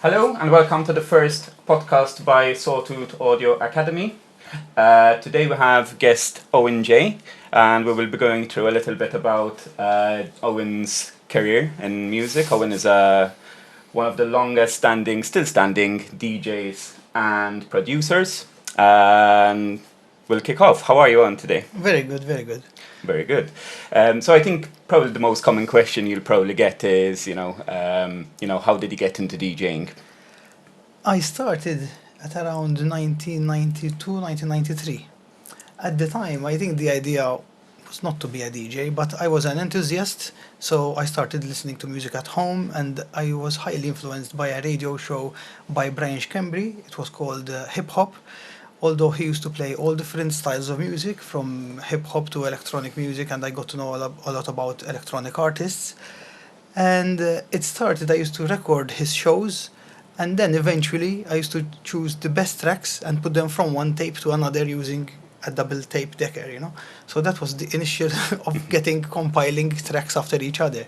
Hello and welcome to the first podcast by Sawtooth Audio Academy. Today we have guest Owen Jay, and we will be going through a little bit about Owen's career in music. Owen is one of the longest standing, still standing DJs and producers. And we'll kick off. How are you, Owen, today? Very good, very good. Very good. So I think probably the most common question you'll probably get is, how did you get into DJing? I started at around 1992, 1993. At the time, I think the idea was not to be a DJ, but I was an enthusiast, so I started listening to music at home, and I was highly influenced by a radio show by Brian Schembri. It was called Hip Hop. Although he used to play all different styles of music, from hip hop to electronic music, and I got to know a lot about electronic artists. And it started, I used to record his shows, and then eventually I used to choose the best tracks and put them from one tape to another using a double tape decker. So that was the initial of compiling tracks after each other.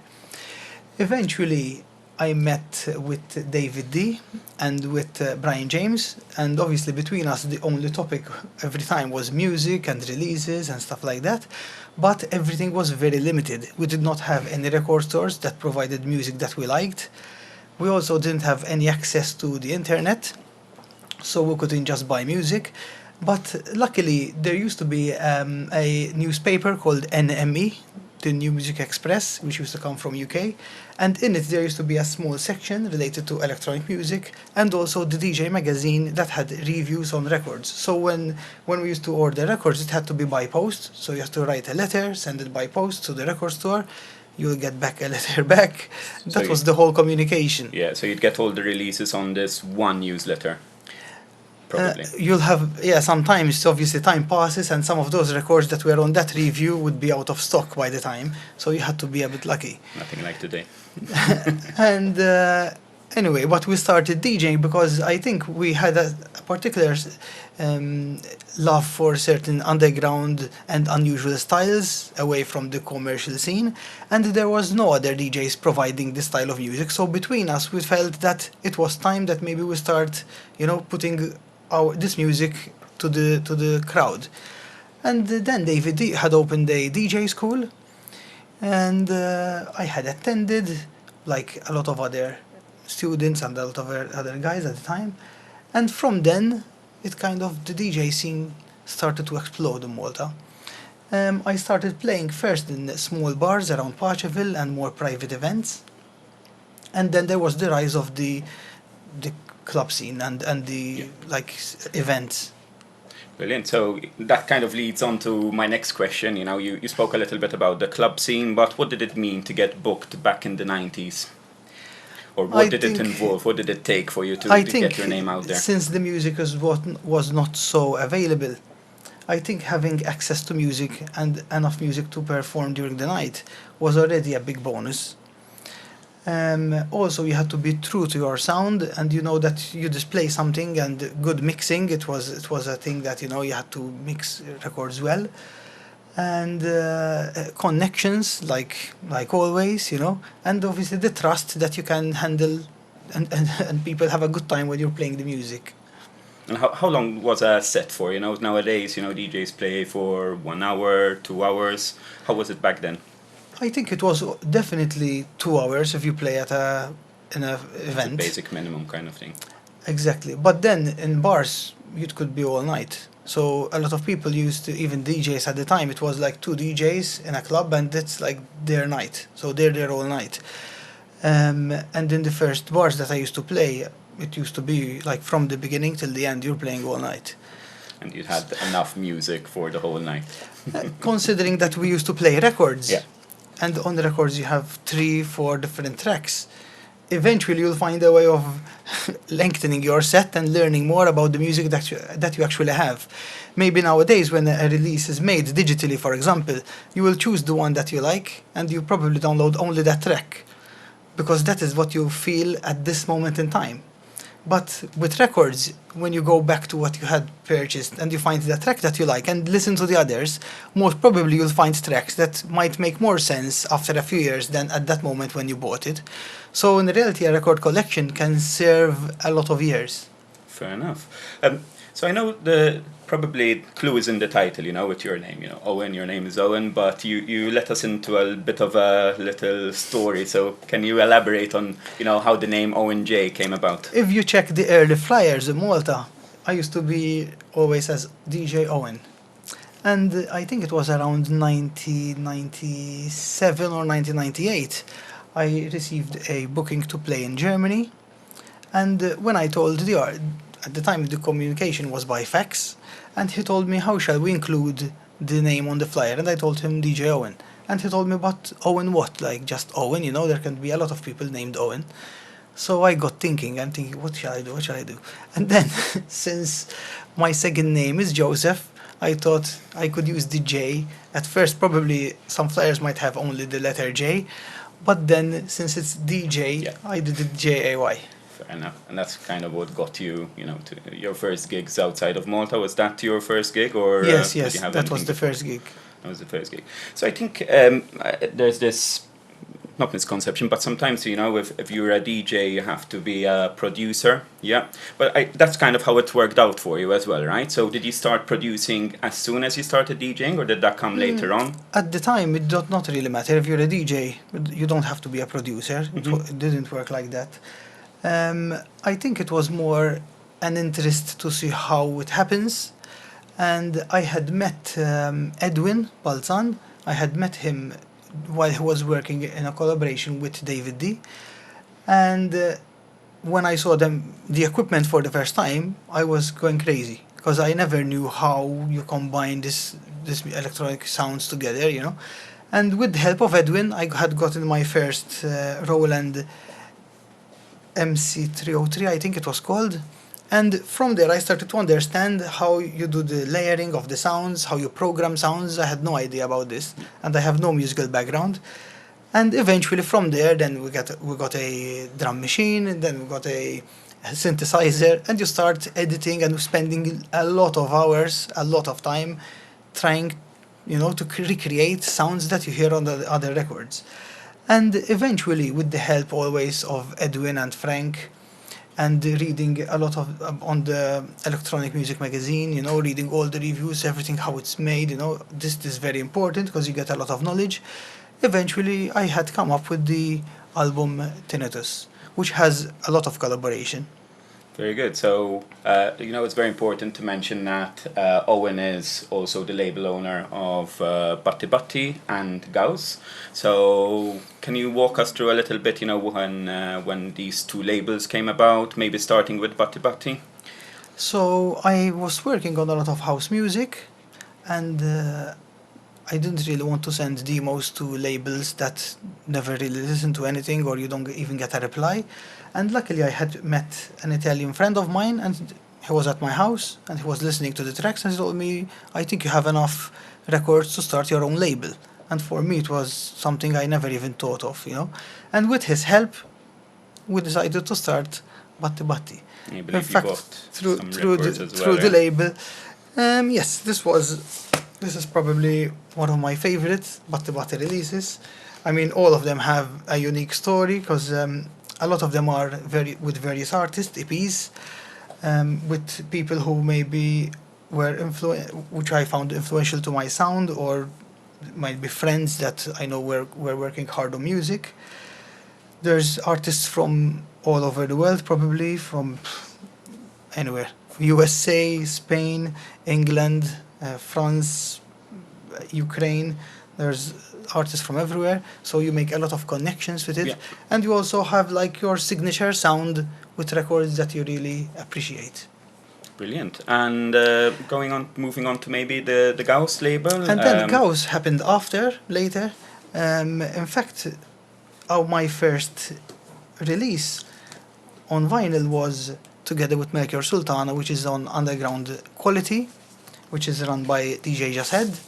Eventually, I met with David D and with Brian James, and obviously between us the only topic every time was music and releases and stuff like that, but everything was very limited. We did not have any record stores that provided music that we liked. We also didn't have any access to the internet, so we couldn't just buy music. But luckily there used to be a newspaper called NME, the New Music Express, which used to come from UK, and in it there used to be a small section related to electronic music, and also the DJ magazine that had reviews on records. So when we used to order records, it had to be by post, so you have to write a letter, send it by post to the record store, you'll get back a letter back. That was the whole communication. Yeah, so you'd get all the releases on this one newsletter. Probably. You'll have, sometimes obviously time passes and some of those records that were on that review would be out of stock by the time, so you had to be a bit lucky. Nothing like today. And anyway, but we started DJing because I think we had a particular love for certain underground and unusual styles away from the commercial scene, and there was no other DJs providing this style of music, so between us we felt that it was time that maybe we start, putting this music to the crowd. And then David D had opened a DJ school, and I had attended, like a lot of other students and a lot of other guys at the time. And from then, the DJ scene started to explode in Malta. I started playing first in small bars around Paacheville and more private events. And then there was the rise of the club scene and the events. Brilliant. So that kind of leads on to my next question. You spoke a little bit about the club scene, but what did it mean to get booked back in the 90s? Or what did it involve? What did it take for you to get your name out there? Since the music was not so available, I think having access to music and enough music to perform during the night was already a big bonus. Also, you had to be true to your sound, and that you display something, and good mixing. It was a thing that you had to mix records well, and connections like always, and obviously the trust that you can handle, and people have a good time when you're playing the music. And how long was a set for? Nowadays, DJs play for 1 hour, 2 hours. How was it back then? I think it was definitely 2 hours if you play at an event. It's a basic minimum kind of thing. Exactly. But then in bars, it could be all night. So a lot of people used to, even DJs at the time, it was like 2 DJs in a club, and it's like their night. So they're there all night. And in the first bars that I used to play, it used to be like from the beginning till the end, you're playing all night. And you had enough music for the whole night. Considering that we used to play records. Yeah. And on the records you have 3-4 different tracks. Eventually you'll find a way of lengthening your set and learning more about the music that you actually have. Maybe nowadays when a release is made digitally, for example, you will choose the one that you like and you probably download only that track, because that is what you feel at this moment in time. But with records, when you go back to what you had purchased and you find the track that you like and listen to the others, most probably you'll find tracks that might make more sense after a few years than at that moment when you bought it. So in reality, a record collection can serve a lot of years. Fair enough. So I know the probably clue is in the title, with your name, Owen, your name is Owen, but you let us into a bit of a little story. So can you elaborate on, how the name Owen Jay came about? If you check the early flyers in Malta, I used to be always as DJ Owen. And I think it was around 1997 or 1998, I received a booking to play in Germany. And when I told at the time the communication was by fax, and he told me, how shall we include the name on the flyer? And I told him DJ Owen. And he told me, but Owen what? Like just Owen, there can be a lot of people named Owen. So I got thinking, what shall I do? What shall I do? And then, since my second name is Joseph, I thought I could use the J. At first, probably some flyers might have only the letter J, but then since it's DJ, Yeah. I did it JAY. Fair enough. And that's kind of what got you, to your first gigs outside of Malta. Was that your first gig, or Yes, did you have that was anything the before? first gig. That was the first gig. So I think there's this, not misconception, but sometimes, if you're a DJ, you have to be a producer. Yeah. But that's kind of how it worked out for you as well, right? So did you start producing as soon as you started DJing, or did that come later on? At the time, it did not really matter. If you're a DJ, you don't have to be a producer. It didn't work like that. I think it was more an interest to see how it happens. And I had met Edwin Balzan. I had met him while he was working in a collaboration with David D. And when I saw the equipment for the first time, I was going crazy because I never knew how you combine this electronic sounds together. And with the help of Edwin, I had gotten my first Roland MC303, I think it was called. And from there, I started to understand how you do the layering of the sounds, how you program sounds. I had no idea about this, and I have no musical background. And eventually, from there, then we got a drum machine, and then we got a synthesizer, and you start editing and spending a lot of hours, a lot of time, trying, to recreate sounds that you hear on the other records. And eventually, with the help always of Edwin and Frank, and reading a lot of on the electronic music magazine, reading all the reviews, everything, how it's made, this is very important because you get a lot of knowledge. Eventually, I had come up with the album Tinnitus, which has a lot of collaboration. Very good. So, it's very important to mention that Owen is also the label owner of Batti Batti and Gauss. So, can you walk us through a little bit, when these two labels came about, maybe starting with Batti Batti? So, I was working on a lot of house music, and I didn't really want to send demos to labels that never really listen to anything or you don't even get a reply. And luckily I had met an Italian friend of mine, and he was at my house and he was listening to the tracks, and he told me, I think you have enough records to start your own label. And for me it was something I never even thought of, And with his help, we decided to start Batti Batti. I believe In fact, you got some records as well, through the yeah? label. Yes, this is probably one of my favorite Batti Batti releases. I mean, all of them have a unique story because a lot of them are with various artists, EPs, with people who maybe which I found influential to my sound, or might be friends that I know were working hard on music. There's artists from all over the world, probably from anywhere. USA, Spain, England, France, Ukraine. There's artists from everywhere, so you make a lot of connections with it. Yeah. And you also have like your signature sound with records that you really appreciate. Brilliant. And moving on to maybe the Gauss label. And then Gauss happened later. In fact, my first release on vinyl was together with Melchior Sultana, which is on Underground Quality, which is run by DJ Jased.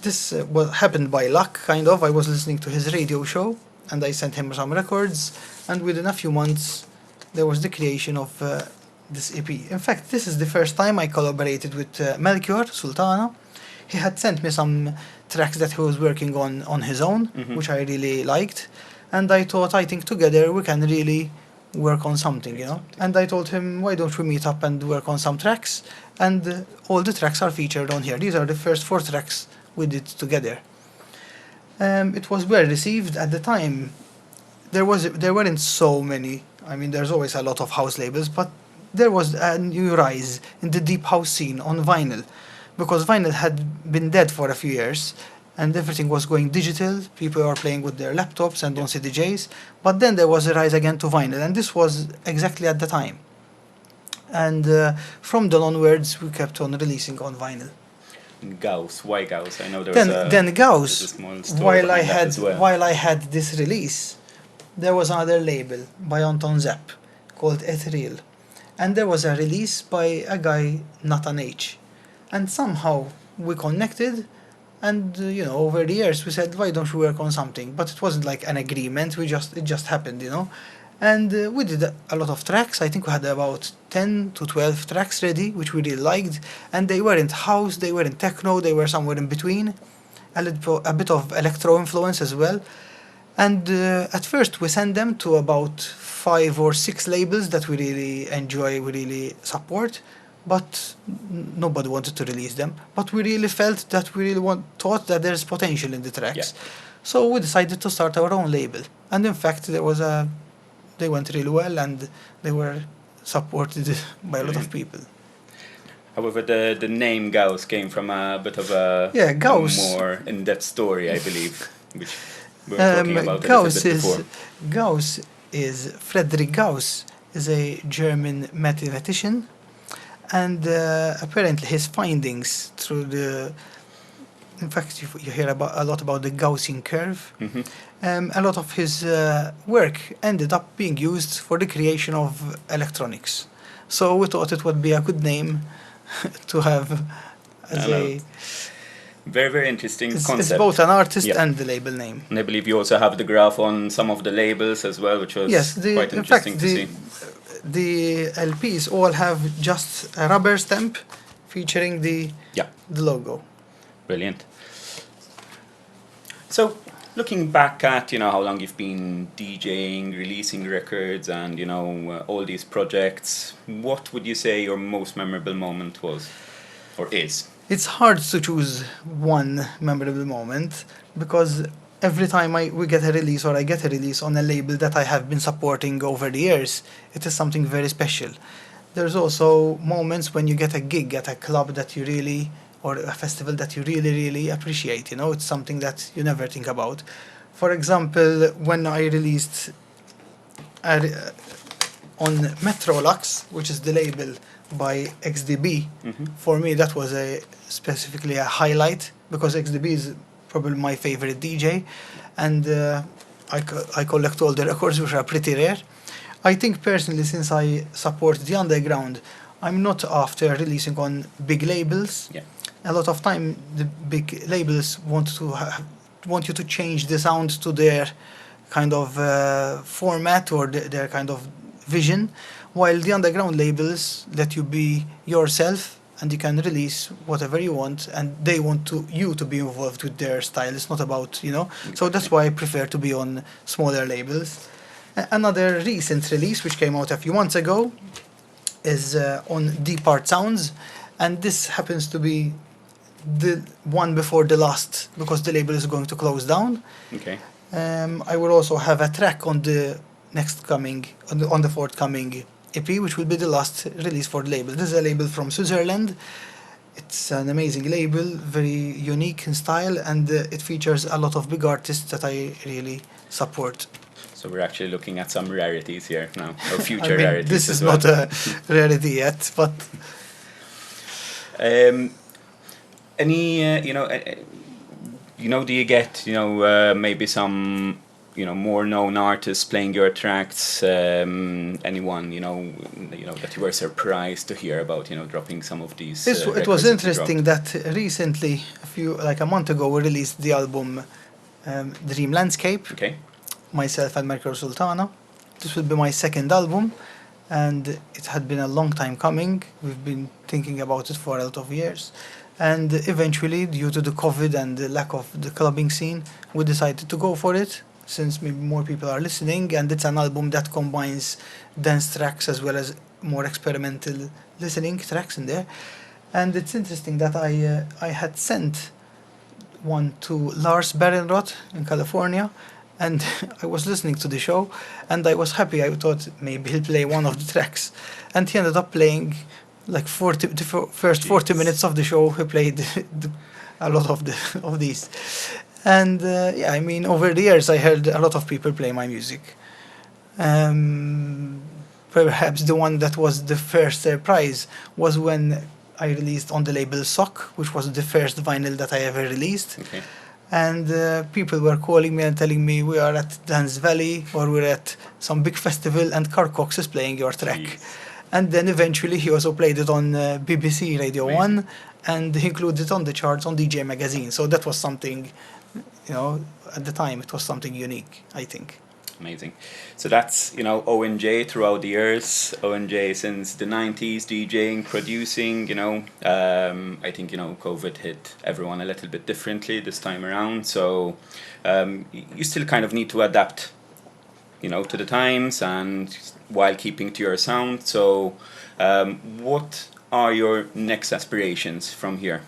This happened by luck, kind of. I was listening to his radio show, and I sent him some records, and within a few months, there was the creation of this EP. In fact, this is the first time I collaborated with Melchior Sultana. He had sent me some tracks that he was working on his own, which I really liked. And I think together we can really work on something, you know. And I told him, why don't we meet up and work on some tracks? And all the tracks are featured on here. These are the first 4 tracks we did together. It was well received at the time. There weren't so many. I mean, there's always a lot of house labels, but there was a new rise in the deep house scene on vinyl, because vinyl had been dead for a few years, and everything was going digital. People were playing with their laptops and on CDJs, but then there was a rise again to vinyl, and this was exactly at the time. And from then onwards, we kept on releasing on vinyl. Gauss, why Gauss? I know Then Gauss, there's a small story behind that as well. while I had this release, there was another label by Anton Zepp called Ethereal, and there was a release by a guy, Nathan H. And somehow we connected, and over the years we said, why don't we work on something? But it wasn't like an agreement. It just happened, And we did a lot of tracks. I think we had about 10 to 12 tracks ready, which we really liked. And they weren't house, they weren't techno, they were somewhere in between. A bit of electro influence as well. And at first we sent them to about 5 or 6 labels that we really enjoy, we really support. But nobody wanted to release them. But we really felt that we really thought that there's potential in the tracks. Yeah. So we decided to start our own label. And in fact, they went really well, and they were supported by a lot of people. However, the name Gauss came from a bit of a Gauss. more in-depth story, I believe, which we were talking about a little bit before. Gauss is Friedrich Gauss is a German mathematician, and apparently his findings in fact, you hear a lot about the Gaussian curve. A lot of his work ended up being used for the creation of electronics. So we thought it would be a good name to have as a... Very, very interesting concept. It's both an artist and the label name. And I believe you also have the graph on some of the labels as well, which was quite interesting to see. The LPs all have just a rubber stamp featuring the logo. Brilliant. So, looking back at how long you've been DJing, releasing records, and all these projects, what would you say your most memorable moment was, or is? It's hard to choose one memorable moment, because every time we get a release, or I get a release on a label that I have been supporting over the years, it is something very special. There's also moments when you get a gig at a club that you really, or a festival that you really, really appreciate. It's something that you never think about. For example, when I released on Metrolux, which is the label by XDB, for me that was specifically a highlight, because XDB is probably my favorite DJ, and I collect all the records, which are pretty rare. I think personally, since I support the underground, I'm not after releasing on big labels. Yeah. A lot of time the big labels want you to change the sound to their kind of format, or their kind of vision, while the underground labels let you be yourself, and you can release whatever you want, and they want you to be involved with their style. It's not about, Exactly. So that's why I prefer to be on smaller labels. Another recent release, which came out a few months ago, is on Deep Art Sounds, and this happens to be the one before the last, because the label is going to close down. Okay. I will also have a track on the on the forthcoming EP, which will be the last release for the label. This is a label from Switzerland. It's an amazing label, very unique in style, and it features a lot of big artists that I really support. So we're actually looking at some rarities here now, or future rarities. This is as well. not a rarity yet, but any do you get maybe some more known artists playing your tracks? Anyone that you were surprised to hear about dropping some of these? it was interesting that recently, a month ago, we released the album Dream Landscape. Okay. Myself and Melchior Sultana. This will be my second album, and it had been a long time coming. We've been thinking about it for a lot of years, and eventually, due to the COVID and the lack of the clubbing scene, we decided to go for it. Since maybe more people are listening, and it's an album that combines dance tracks as well as more experimental listening tracks in there. And it's interesting that I had sent one to Lars Bergenroth in California, and I was listening to the show, and I was happy. I thought maybe he'll play one of the tracks, and he ended up playing like 40, first 40 Jeez. minutes of the show. He played a lot of of these, and yeah, I mean, over the years, I heard a lot of people play my music. Um, Perhaps the one that was the first surprise was when I released on the label Sock, which was the first vinyl that I ever released. Okay. And people were calling me and telling me we are at Dance Valley or we're at some big festival and Carl Cox is playing your track. Jeez. And then eventually he also played it on BBC Radio Amazing. 1 and he included it on the charts on DJ Magazine. So that was something, at the time it was something unique, I think. Amazing. So that's, Owen Jay throughout the years. Owen Jay since the 90s, DJing, producing, I think, COVID hit everyone a little bit differently this time around. So you still kind of need to adapt, to the times and while keeping to your sound. So what are your next aspirations from here?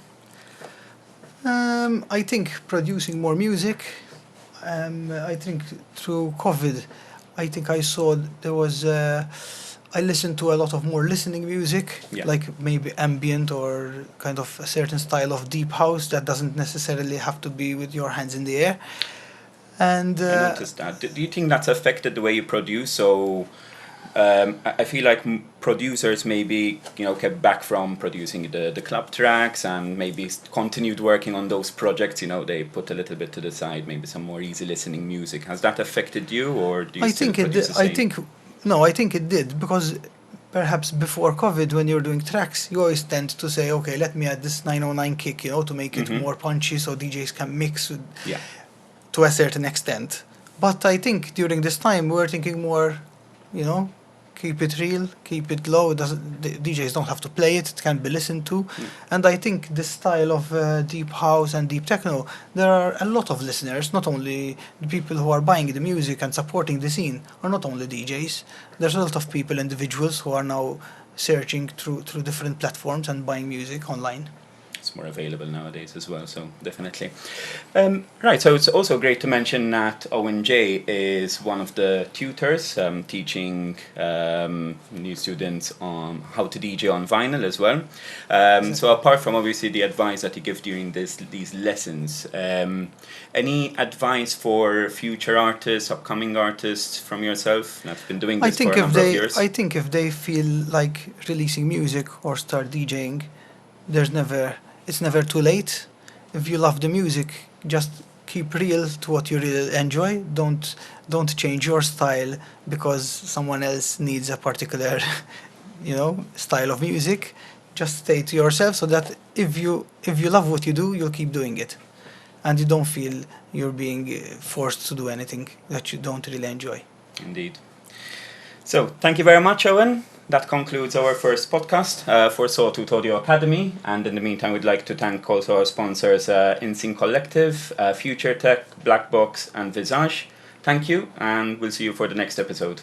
I think producing more music. I think through COVID, I think I saw there was. I listened to a lot of more listening music, Yeah. like maybe ambient or kind of a certain style of deep house that doesn't necessarily have to be with your hands in the air. And I noticed that. Do you think that's affected the way you produce? So I feel like producers maybe kept back from producing the club tracks and maybe continued working on those projects. They put a little bit to the side, maybe some more easy listening music. Has that affected you, or do you I still think it produce did. the I same? think no, I think it did because perhaps before COVID, when you're doing tracks, you always tend to say, okay, let me add this 909 kick, to make it Mhm. more punchy, so DJs can mix with, Yeah. to a certain extent. But I think during this time, we're thinking more, keep it real, keep it low. The DJs don't have to play it; it can be listened to. Mm. And I think this style of deep house and deep techno, there are a lot of listeners. Not only the people who are buying the music and supporting the scene, are not only DJs. There's a lot of people, individuals, who are now searching through different platforms and buying music online. It's more available nowadays as well, so definitely. Right, so it's also great to mention that Owen Jay is one of the tutors teaching new students on how to DJ on vinyl as well. So apart from obviously the advice that you give during these lessons, any advice for future artists, upcoming artists from yourself that's been doing I this for think a if number of they, years? I think if they feel like releasing music or start DJing, it's never too late. If you love the music, just keep real to what you really enjoy. Don't change your style because someone else needs a particular, style of music. Just stay to yourself so that if you love what you do, you'll keep doing it, and you don't feel you're being forced to do anything that you don't really enjoy. Indeed. So, thank you very much, Owen. That concludes our first podcast for Sawtooth Audio Academy. And in the meantime, we'd like to thank also our sponsors, InSync Collective, Future Tech, Black Box, and Visage. Thank you, and we'll see you for the next episode.